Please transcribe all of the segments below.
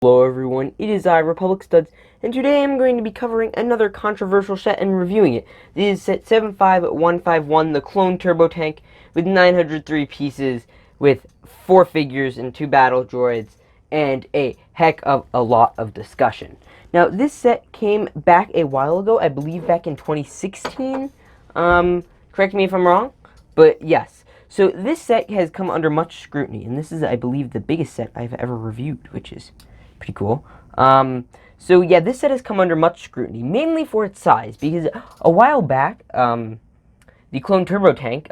Hello everyone, it is I, Republic Studs, and today I'm going to be covering another controversial set and reviewing it. This is set 75151, the Clone Turbo Tank, with 903 pieces, with 4 figures and 2 battle droids, and a heck of a lot of discussion. Now, this set came back a while ago, I believe back in 2016, correct me if I'm wrong, but yes. So this set has come under much scrutiny, and this is, I believe, the biggest set I've ever reviewed, which is pretty cool. So yeah, this set has come under much scrutiny, mainly for its size, because a while back, the Clone Turbo Tank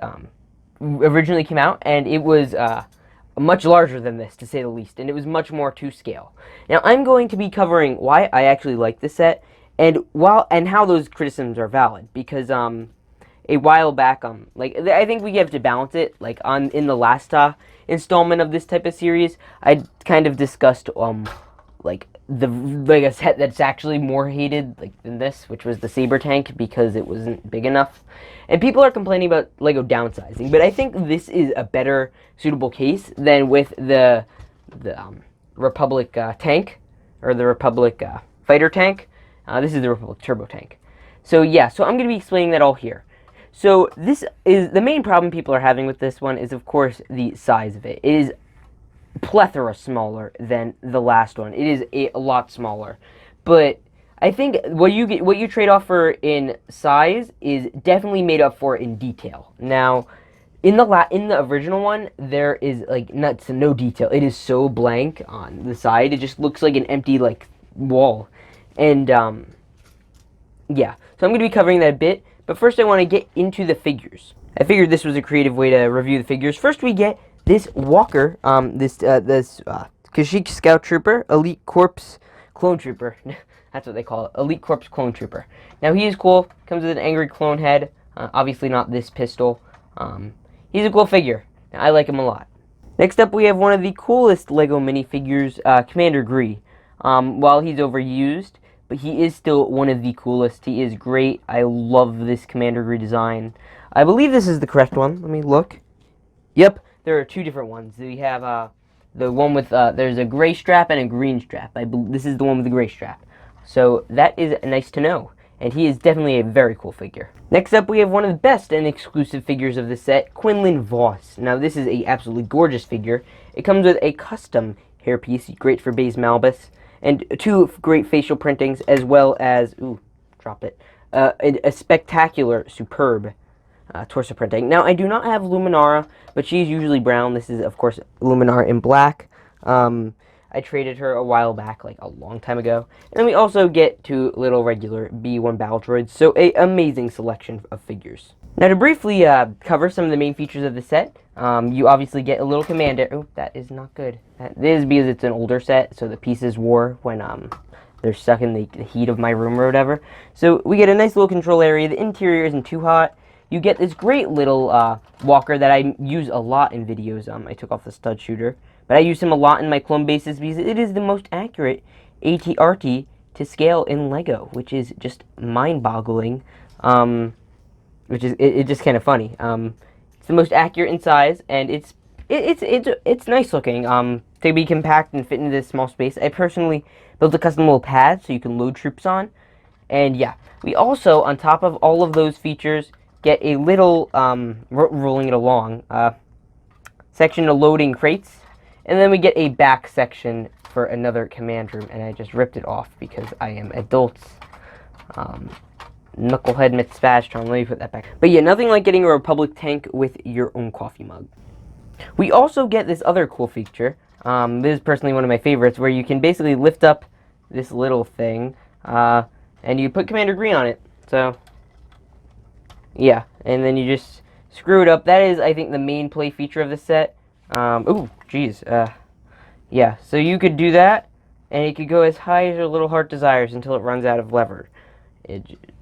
originally came out, and it was much larger than this, to say the least, and it was much more to scale. Now, I'm going to be covering why I actually like this set, and how those criticisms are valid, because a while back, I think we have to balance it. Like in the last installment of this type of series, I kind of discussed like a set that's actually more hated than this, which was the Saber Tank, because it wasn't big enough, and people are complaining about Lego downsizing. But I think this is a better suitable case than with the Republic tank, or the Republic fighter tank. This is the Republic Turbo Tank. So yeah, so I'm going to be explaining that all here. So this is the main problem people are having with this one, is of course the size of it. It is plethora smaller than the last one. It is a lot smaller, but I think what you trade off for in size is definitely made up for in detail. Now, in the original one, there is no detail. It is so blank on the side. It just looks like an empty wall, and yeah. So I'm going to be covering that a bit. But first, I want to get into the figures. I figured this was a creative way to review the figures. First, we get this Walker, this Kashyyyk Scout Trooper, Elite Corps Clone Trooper. That's what they call it, Elite Corps Clone Trooper. Now, he is cool. Comes with an angry clone head. Obviously, not this pistol. He's a cool figure. I like him a lot. Next up, we have one of the coolest Lego minifigures, Commander Gree. While he's overused, but he is still one of the coolest. He is great. I love this Commander Gree design. I believe this is the correct one. Let me look. Yep, there are 2 different ones. We have the one with, there's a gray strap and a green strap. This is the one with the gray strap. So that is nice to know. And he is definitely a very cool figure. Next up, we have one of the best and exclusive figures of the set, Quinlan Voss. Now, this is a absolutely gorgeous figure. It comes with a custom hairpiece, great for Baze Malbus, and 2 great facial printings, as well as, a spectacular, superb torso printing. Now, I do not have Luminara, but she's usually brown. This is, of course, Luminara in black. I traded her a while back, a long time ago. And then we also get 2 little regular B1 battle droids, so an amazing selection of figures. Now, to briefly cover some of the main features of the set, you obviously get a little commander. Oh, that is not good. That is because it's an older set, so the pieces wore when they're stuck in the heat of my room or whatever. So we get a nice little control area. The interior isn't too hot. You get this great little walker that I use a lot in videos. I took off the stud shooter, but I use him a lot in my clone bases because it is the most accurate AT-RT to scale in Lego, which is just mind-boggling. Which is it's just kind of funny. It's the most accurate in size, and it's nice looking. To be compact and fit into this small space. I personally built a custom little pad so you can load troops on, and yeah, we also, on top of all of those features, get a little rolling it along section of loading crates, and then we get a back section for another command room, and I just ripped it off because I am adults. Knucklehead Mitspastron, let me put that back. But yeah, nothing like getting a Republic tank with your own coffee mug. We also get this other cool feature. This is personally one of my favorites, where you can basically lift up this little thing, and you put Commander Green on it. So, yeah, and then you just screw it up. That is, I think, the main play feature of the set. Ooh, geez. Yeah, so you could do that, and it could go as high as your little heart desires until it runs out of lever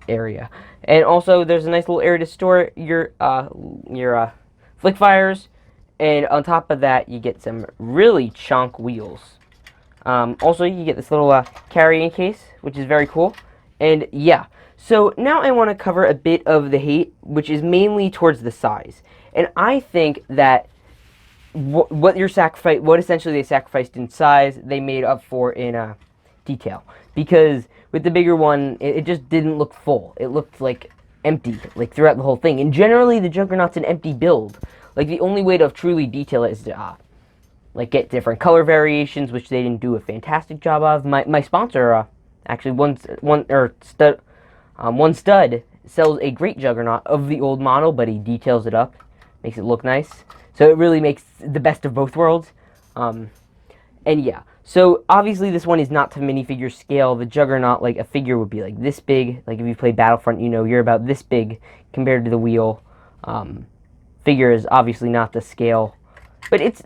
area. And also, there's a nice little area to store your flick fires, and on top of that, you get some really chonk wheels. Also, you get this little carrying case, which is very cool. And yeah, so now I want to cover a bit of the hate, which is mainly towards the size. And I think that what essentially they sacrificed in size, they made up for in detail. Because with the bigger one, it just didn't look full. It looked like empty, like throughout the whole thing. And generally, the Juggernaut's an empty build. Like the only way to truly detail it is to like get different color variations, which they didn't do a fantastic job of. My sponsor actually one stud sells a great Juggernaut of the old model, but he details it up, makes it look nice. So it really makes the best of both worlds. And yeah, so obviously this one is not to minifigure scale. The Juggernaut, like a figure would be like this big. Like if you play Battlefront, you know you're about this big compared to the wheel. Figure is obviously not the scale, but it's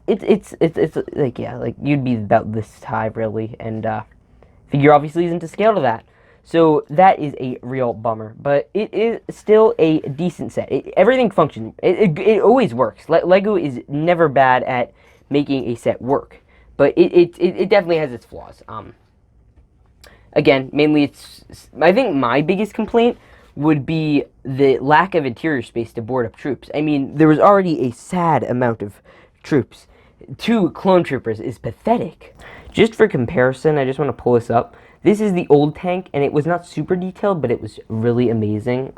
like, yeah, like you'd be about this high really, and figure obviously isn't to scale to that. So that is a real bummer, but it is still a decent set. Everything functions. It always works. Lego is never bad at making a set work, but it definitely has its flaws. Again, mainly I think my biggest complaint would be the lack of interior space to board up troops. I mean, there was already a sad amount of troops. 2 clone troopers is pathetic. Just for comparison, I just want to pull this up. This is the old tank, and it was not super detailed, but it was really amazing.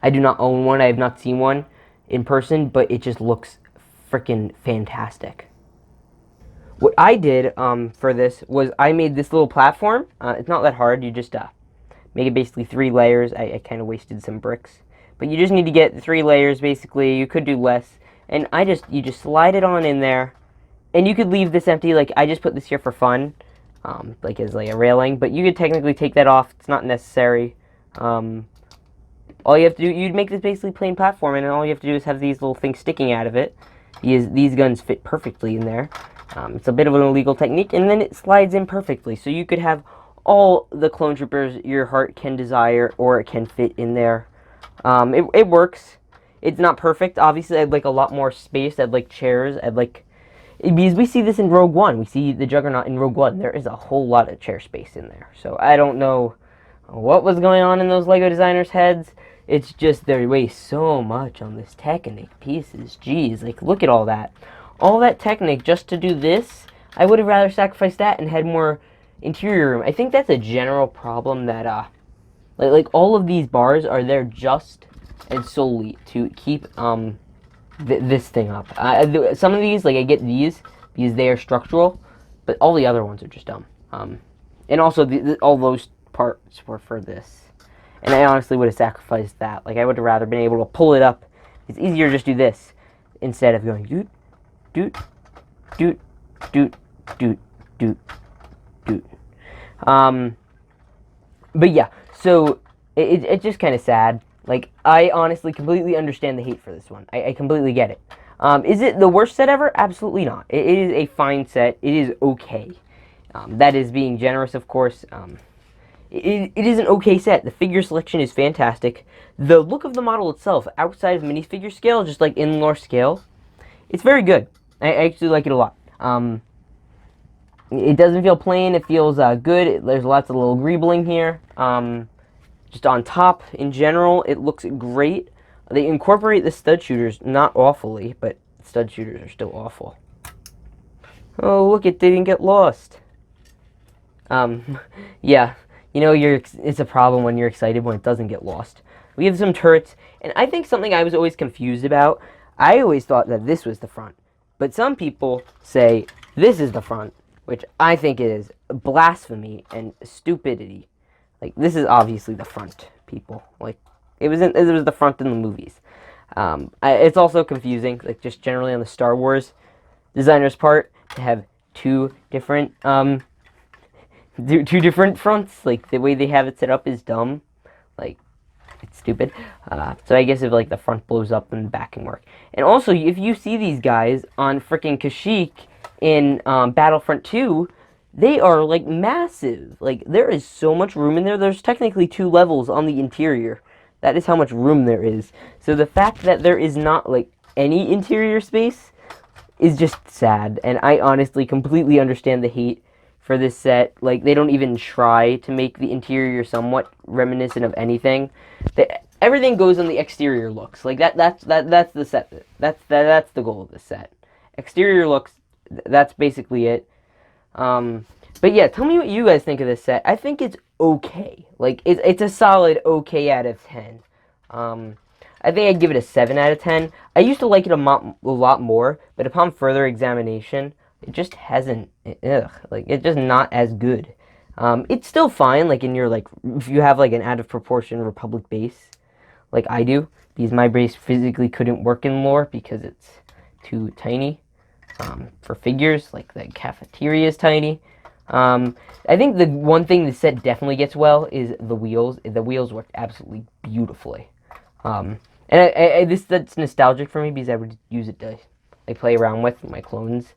I do not own one. I have not seen one in person, but it just looks freaking fantastic. What I did for this was I made this little platform. It's not that hard. You just make it basically 3 layers. I kind of wasted some bricks, but you just need to get 3 layers basically. You could do less, and you just slide it on in there, and you could leave this empty. Like I just put this here for fun. Like as like a railing, but you could technically take that off. It's not necessary. All you have to do, you'd make this basically plain platform, and all you have to do is have these little things sticking out of it. These guns fit perfectly in there. It's a bit of an illegal technique, and then it slides in perfectly. So you could have all the clone troopers your heart can desire, or it can fit in there. It works. It's not perfect. Obviously, I'd like a lot more space. I'd like chairs. Because we see this in Rogue One. We see the Juggernaut in Rogue One. There is a whole lot of chair space in there. So I don't know what was going on in those LEGO designers' heads. It's just they waste so much on this Technic pieces. Jeez, like look at all that. All that Technic just to do this. I would have rather sacrificed that and had more interior room. I think that's a general problem that like all of these bars are there just and solely to keep this thing up. Some of these, like I get these because they are structural, but all the other ones are just dumb. And also all those parts were for this, and I honestly would have sacrificed that. Like I would have rather been able to pull it up. It's easier to just do this instead of going doot, doot, doot, doot, doot, doot, doot. But yeah, so it's just kind of sad. Like, I honestly completely understand the hate for this one. I completely get it. Is it the worst set ever? Absolutely not. It is a fine set. It is okay. That is being generous, of course. It is an okay set. The figure selection is fantastic. The look of the model itself, outside of minifigure scale, just like in lore scale, it's very good. I actually like it a lot. It doesn't feel plain. It feels good. There's lots of little greebling here. Just on top, in general, it looks great. They incorporate the stud shooters, not awfully, but stud shooters are still awful. Oh, look, it didn't get lost. Yeah, you know, it's a problem when you're excited when it doesn't get lost. We have some turrets, and I think something I was always confused about, I always thought that this was the front. But some people say this is the front, which I think is blasphemy and stupidity. Like, this is obviously the front, people. Like, it was the front in the movies. It's also confusing, like, just generally on the Star Wars designer's part, to have two different fronts. Like, the way they have it set up is dumb. Like, it's stupid. So I guess if, like, the front blows up, then the back can work. And also, if you see these guys on frickin' Kashyyyk in Battlefront 2, they are, like, massive. Like, there is so much room in there. There's technically 2 levels on the interior. That is how much room there is. So the fact that there is not, like, any interior space is just sad. And I honestly completely understand the hate for this set. Like, they don't even try to make the interior somewhat reminiscent of anything. Everything goes on the exterior looks. Like, that's the set. That's the goal of this set. Exterior looks, that's basically it. But yeah, tell me what you guys think of this set. I think it's okay. Like, it's a solid okay out of 10. I think I'd give it a 7 out of 10. I used to like it a lot more, but upon further examination, it just hasn't, like, it's just not as good. It's still fine, like, if you have, like, an out of proportion Republic base, like I do, because my base physically couldn't work in lore because it's too tiny. For figures, like the cafeteria is tiny. I think the one thing the set definitely gets well is the wheels. The wheels worked absolutely beautifully. And that's nostalgic for me because I would use it to like play around with my clones.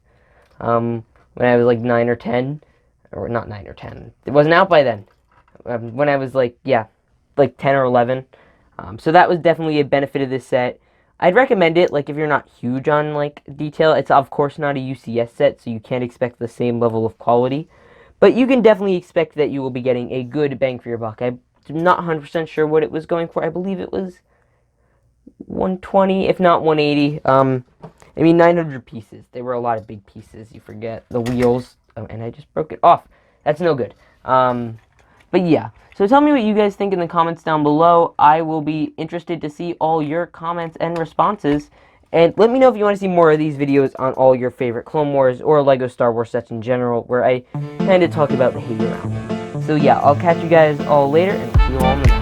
When I was like 9 or 10, or not 9 or 10. It wasn't out by then. When I was like 10 or 11. So that was definitely a benefit of this set. I'd recommend it, like, if you're not huge on, like, detail. It's, of course, not a UCS set, so you can't expect the same level of quality. But you can definitely expect that you will be getting a good bang for your buck. I'm not 100% sure what it was going for. I believe it was 120, if not 180. 900 pieces. They were a lot of big pieces. You forget the wheels. Oh, and I just broke it off. That's no good. But yeah, so tell me what you guys think in the comments down below. I will be interested to see all your comments and responses. And let me know if you want to see more of these videos on all your favorite Clone Wars or LEGO Star Wars sets in general, where I kind of talk about the hate around. So yeah, I'll catch you guys all later, and see you all in the next